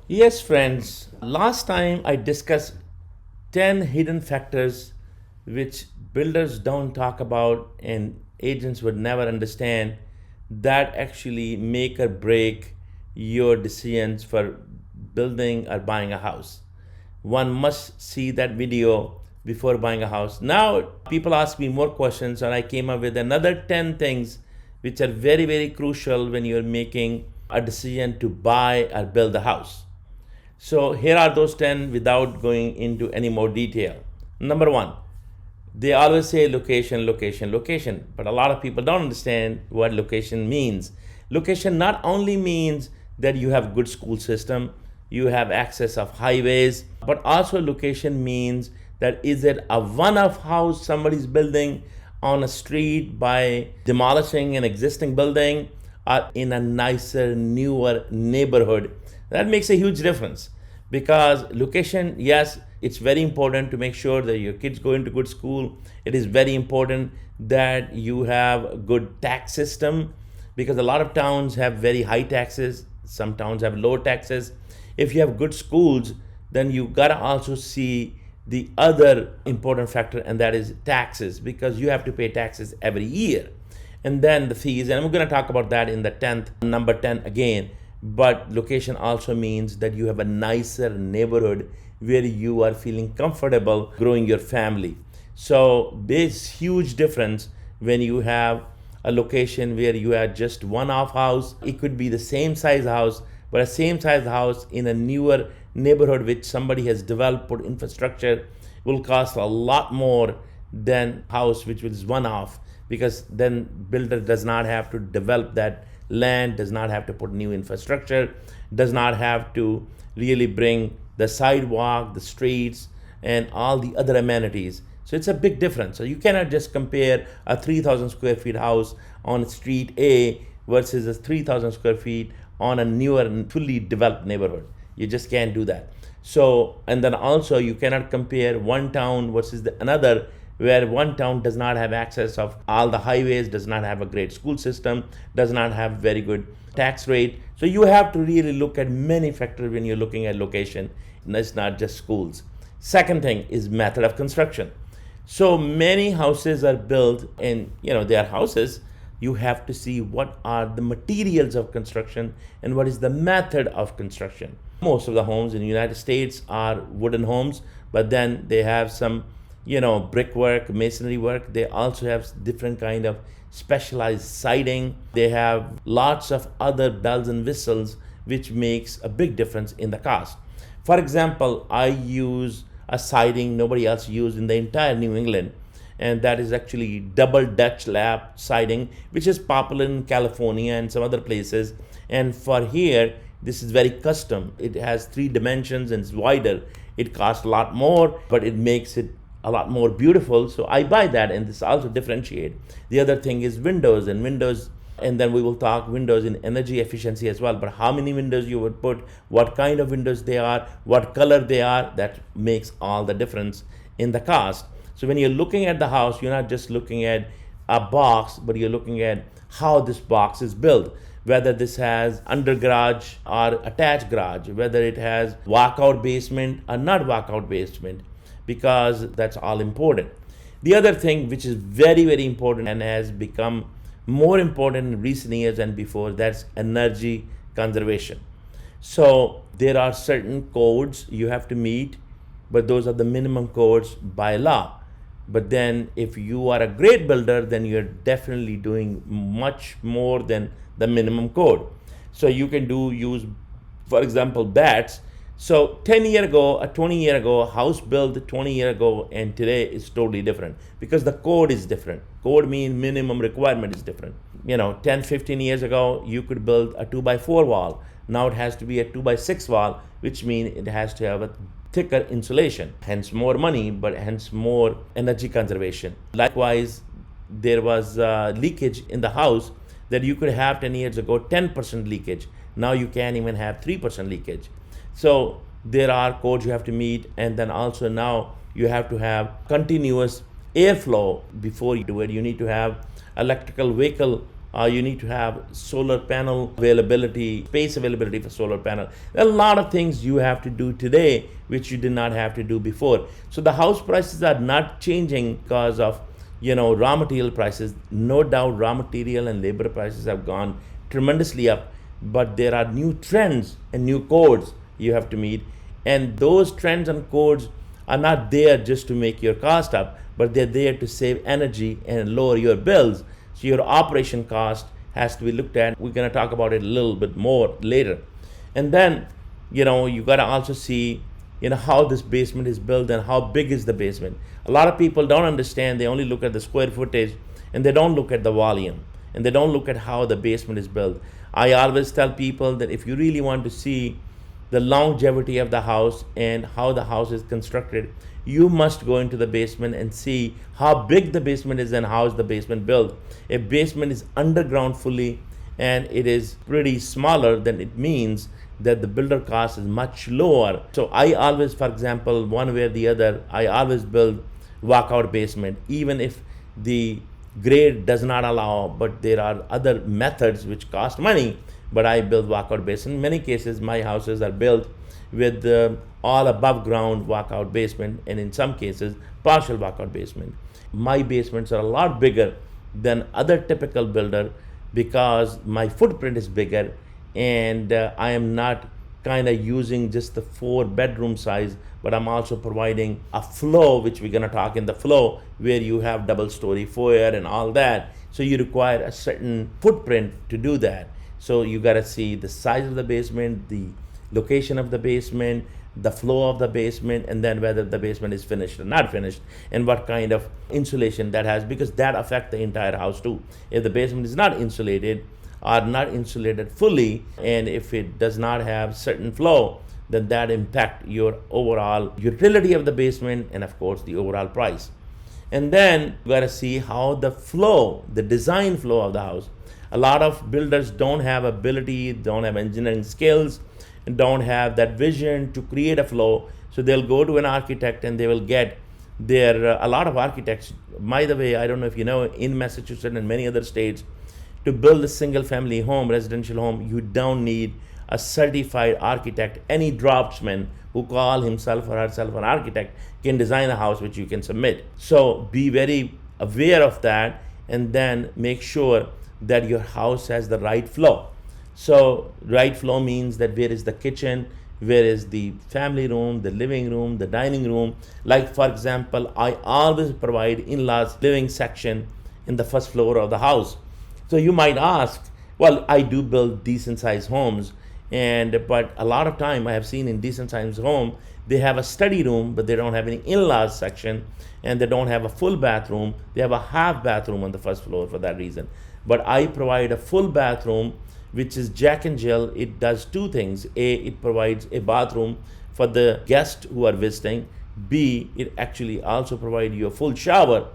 Yes, friends, last time I discussed 10 hidden factors which builders don't talk about and agents would never understand that actually make or break your decisions for building or buying a house. One must see that video before buying a house. Now, people ask me more questions, and I came up with another 10 things which are very, very crucial when you're making a decision to buy or build a house. So here are those 10 without going into any more detail. Number one, they always say location, location, location, but a lot of people don't understand what location means. Location not only means that you have good school system, you have access of highways, but also location means that is it a one-off house somebody's building on a street by demolishing an existing building or in a nicer, newer neighborhood. That makes a huge difference because location, yes, it's very important to make sure that your kids go into good school. It is very important that you have a good tax system because a lot of towns have very high taxes, some towns have low taxes. If you have good schools, then you gotta also see the other important factor, and that is taxes, because you have to pay taxes every year. And then the fees, and I'm going to talk about that in the 10th, number 10 again. But location also means that you have a nicer neighborhood where you are feeling comfortable growing your family. So there's huge difference when you have a location where you have just one off house. It could be the same size house, but a same size house in a newer neighborhood which somebody has developed, put infrastructure, will cost a lot more than house which is one off, because then builder does not have to develop that land, does not have to put new infrastructure, does not have to really bring the sidewalk, the streets, and all the other amenities. So it's a big difference. So you cannot just compare a 3,000 square feet house on street A versus a 3,000 square feet on a newer and fully developed neighborhood. You just can't do that. So, and then also you cannot compare one town versus another, where one town does not have access of all the highways, does not have a great school system, does not have very good tax rate. So you have to really look at many factors when you're looking at location. It's not just schools. Second thing is method of construction. So many houses are built, and they are houses. You have to see what are the materials of construction and what is the method of construction. Most of the homes in the United States are wooden homes, but then they have some brickwork, masonry work. They also have different kind of specialized siding. They have lots of other bells and whistles, which makes a big difference in the cost. For example, I use a siding nobody else used in the entire New England, and that is actually double Dutch lap siding, which is popular in California and some other places. And for here, this is very custom. It has 3 dimensions and it's wider. It costs a lot more, but it makes it a lot more beautiful. So I buy that, and this also differentiate. The other thing is windows, and then we will talk windows in energy efficiency as well. But how many windows you would put, what kind of windows they are, what color they are, that makes all the difference in the cost. So when you're looking at the house, you're not just looking at a box, but you're looking at how this box is built, whether this has under garage or attached garage, whether it has walkout basement or not walkout basement, because that's all important. The other thing which is very, very important and has become more important in recent years and before, that's energy conservation. So there are certain codes you have to meet, but those are the minimum codes by law. But then if you are a great builder, then you're definitely doing much more than the minimum code. So you can use, for example, bats. So 10 year ago, a 20 year ago, a house built 20 year ago and today is totally different because the code is different. Code means minimum requirement is different. 10, 15 years ago, you could build a 2x4 wall. Now it has to be a 2x6 wall, which means it has to have a thicker insulation, hence more money, but hence more energy conservation. Likewise, there was leakage in the house that you could have 10 years ago, 10% leakage. Now you can't even have 3% leakage. So there are codes you have to meet, and then also now you have to have continuous airflow before you do it. You need to have electrical vehicle You need to have solar panel availability, space availability for solar panel. There are a lot of things you have to do today which you did not have to do before. So the house prices are not changing because of raw material prices. No doubt raw material and labor prices have gone tremendously up, but there are new trends and new codes you have to meet, and those trends and codes are not there just to make your cost up, but they're there to save energy and lower your bills. So your operation cost has to be looked at. We're going to talk about it a little bit more later. And then you got to also see how this basement is built and how big is the basement. A lot of people don't understand. They only look at the square footage and they don't look at the volume, and they don't look at how the basement is built. I always tell people that if you really want to see the longevity of the house and how the house is constructed, you must go into the basement and see how big the basement is and how is the basement built. If basement is underground fully and it is pretty smaller, then it means that the builder cost is much lower. So I always, for example, one way or the other, I always build walkout basement, even if the grade does not allow, but there are other methods which cost money, but I build walkout basement. In many cases, my houses are built with all above ground walkout basement, and in some cases, partial walkout basement. My basements are a lot bigger than other typical builder because my footprint is bigger, and I am not kind of using just the 4-bedroom size, but I'm also providing a flow, which we're going to talk in the flow, where you have double story foyer and all that. So you require a certain footprint to do that. So you got to see the size of the basement, the location of the basement, the flow of the basement, and then whether the basement is finished or not finished, and what kind of insulation that has, because that affects the entire house too. If the basement is not insulated or not insulated fully, and if it does not have certain flow, then that impact your overall utility of the basement and of course the overall price. And then you got to see how the flow, the design flow of the house. A lot of builders don't have ability, don't have engineering skills, and don't have that vision to create a flow. So they'll go to an architect and they will get their, a lot of architects, by the way, I don't know if you know, in Massachusetts and many other states, to build a single family home, residential home, you don't need a certified architect. Any draftsman who call himself or herself an architect can design a house which you can submit. So be very aware of that, and then make sure that your house has the right flow. So right flow means that where is the kitchen, where is the family room, the living room, the dining room. Like for example, I always provide in-laws living section in the first floor of the house. So you might ask, well, I do build decent sized homes, but a lot of time I have seen in decent sized home, they have a study room, but they don't have any in-laws section, and they don't have a full bathroom. They have a half bathroom on the first floor for that reason. But I provide a full bathroom, which is Jack and Jill. It does two things. A, it provides a bathroom for the guests who are visiting. B, it actually also provides you a full shower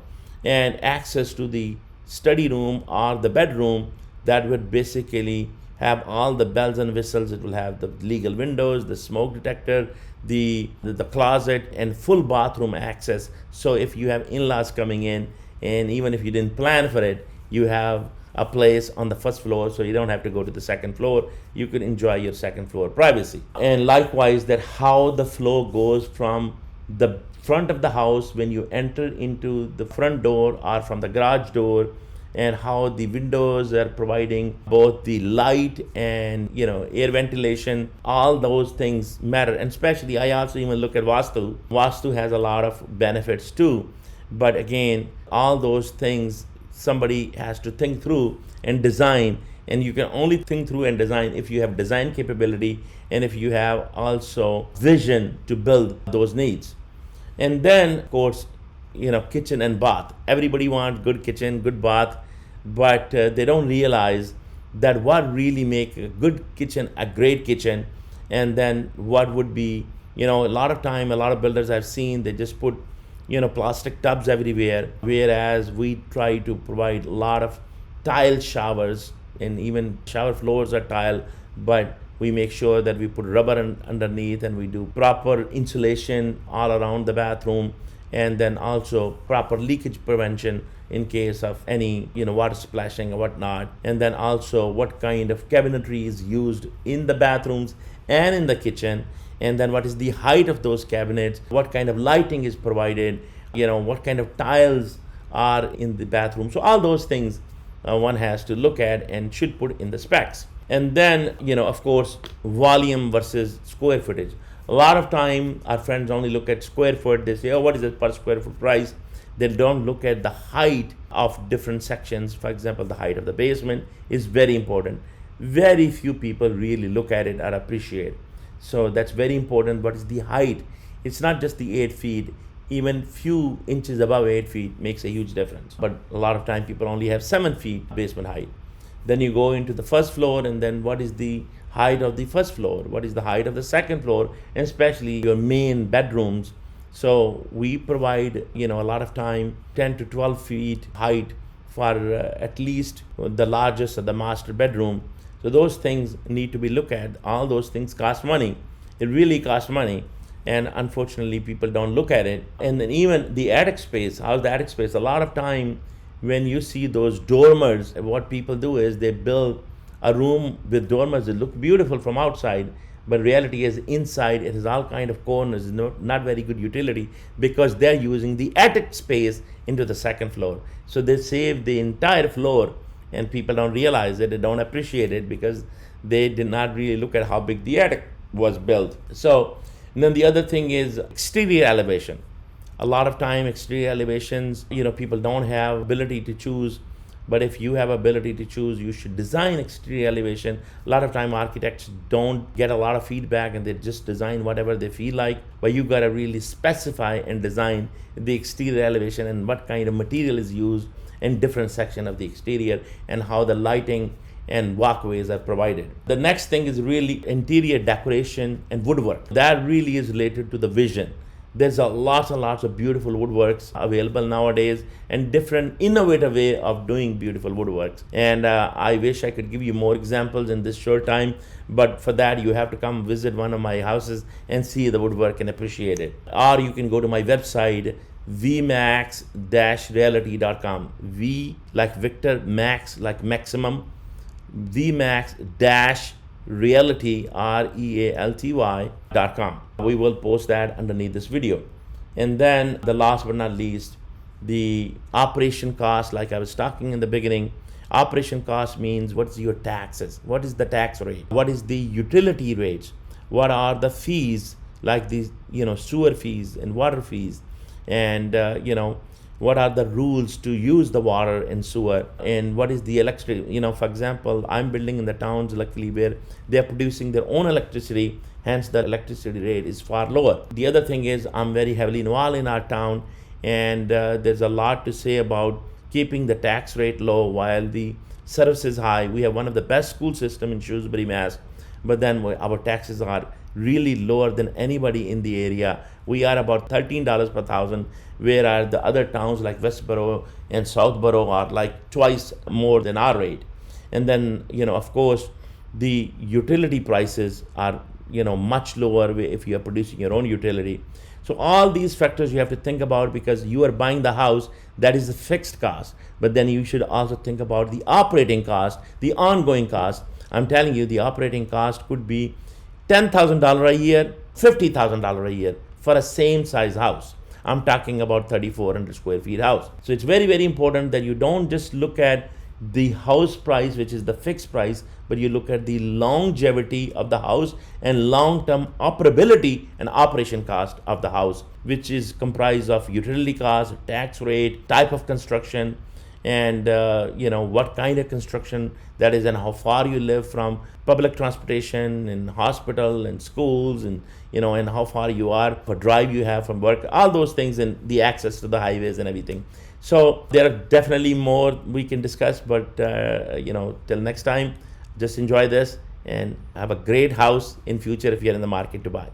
and access to the study room or the bedroom that would basically have all the bells and whistles. It will have the legal windows, the smoke detector, the closet, and full bathroom access. So if you have in-laws coming in, and even if you didn't plan for it, you have a place on the first floor, so you don't have to go to the second floor. You can enjoy your second floor privacy. And likewise, that how the flow goes from the front of the house when you enter into the front door or from the garage door, and how the windows are providing both the light and air ventilation. All those things matter, and especially I also even look at Vastu. Vastu has a lot of benefits too, but again, all those things somebody has to think through and design, and you can only think through and design if you have design capability and if you have also vision to build those needs. And then of course, kitchen and bath. Everybody wants good kitchen, good bath, but they don't realize that what really make a good kitchen a great kitchen, and then what would be, a lot of time, a lot of builders I've seen, they just put plastic tubs everywhere, whereas we try to provide a lot of tile showers, and even shower floors are tile, but we make sure that we put rubber underneath, and we do proper insulation all around the bathroom, and then also proper leakage prevention in case of any water splashing or whatnot, and then also what kind of cabinetry is used in the bathrooms and in the kitchen, and then what is the height of those cabinets, what kind of lighting is provided, what kind of tiles are in the bathroom. So all those things one has to look at and should put in the specs. And then of course, volume versus square footage. A lot of time our friends only look at square foot. They say, oh, what is it per square foot price? They don't look at the height of different sections. For example, the height of the basement is very important. Very few people really look at it or appreciate. So that's very important. What is the height? It's not just the 8 feet. Even few inches above 8 feet makes a huge difference. But a lot of time people only have 7 feet basement height. Then you go into the first floor, and then what is the height of the first floor? What is the height of the second floor? And especially your main bedrooms. So we provide, a lot of time 10 to 12 feet height for at least the largest of the master bedroom. So those things need to be looked at. All those things cost money. It really costs money. And unfortunately, people don't look at it. And then even the attic space, how's the attic space? A lot of time when you see those dormers, what people do is they build a room with dormers that look beautiful from outside, but reality is inside it has all kind of corners, not very good utility, because they're using the attic space into the second floor. So they save the entire floor, and people don't realize it, they don't appreciate it, because they did not really look at how big the attic was built. So and then the other thing is exterior elevation. A lot of time exterior elevations, people don't have ability to choose. But if you have ability to choose, you should design exterior elevation. A lot of time architects don't get a lot of feedback and they just design whatever they feel like. But you gotta really specify and design the exterior elevation and what kind of material is used in different section of the exterior and how the lighting and walkways are provided. The next thing is really interior decoration and woodwork. That really is related to the vision. There's lots and lots of beautiful woodworks available nowadays and different innovative way of doing beautiful woodworks. And I wish I could give you more examples in this short time, but for that you have to come visit one of my houses and see the woodwork and appreciate it. Or you can go to my website, vmax-realty.com. V like Victor, max like maximum, vmax-realty, realty.com. We will post that underneath this video. And then the last but not least, the operation cost. Like I was talking in the beginning, operation cost means what's your taxes, what is the tax rate, what is the utility rates, what are the fees, like these sewer fees and water fees, and what are the rules to use the water and sewer, and what is the electricity. For example, I'm building in the towns luckily where they're producing their own electricity, hence the electricity rate is far lower. The other thing is I'm very heavily involved in our town, and there's a lot to say about keeping the tax rate low while the service is high. We have one of the best school system in Shrewsbury, Mass, but then our taxes are really lower than anybody in the area. We are about $13 per thousand, whereas the other towns like Westboro and Southboro are like twice more than our rate. And then of course the utility prices are much lower if you are producing your own utility. So all these factors you have to think about, because you are buying the house, that is the fixed cost, but then you should also think about the operating cost, the ongoing cost. I'm telling you, the operating cost could be $10,000 a year, $50,000 a year for a same size house. I'm talking about 3,400 square feet house. So it's very, very important that you don't just look at the house price, which is the fixed price, but you look at the longevity of the house and long-term operability and operation cost of the house, which is comprised of utility cost, tax rate, type of construction, and what kind of construction that is, and how far you live from public transportation and hospital and schools, and and how far you are, what drive you have from work, all those things, and the access to the highways and everything. So there are definitely more we can discuss, but till next time, just enjoy this and have a great house in future if you're in the market to buy.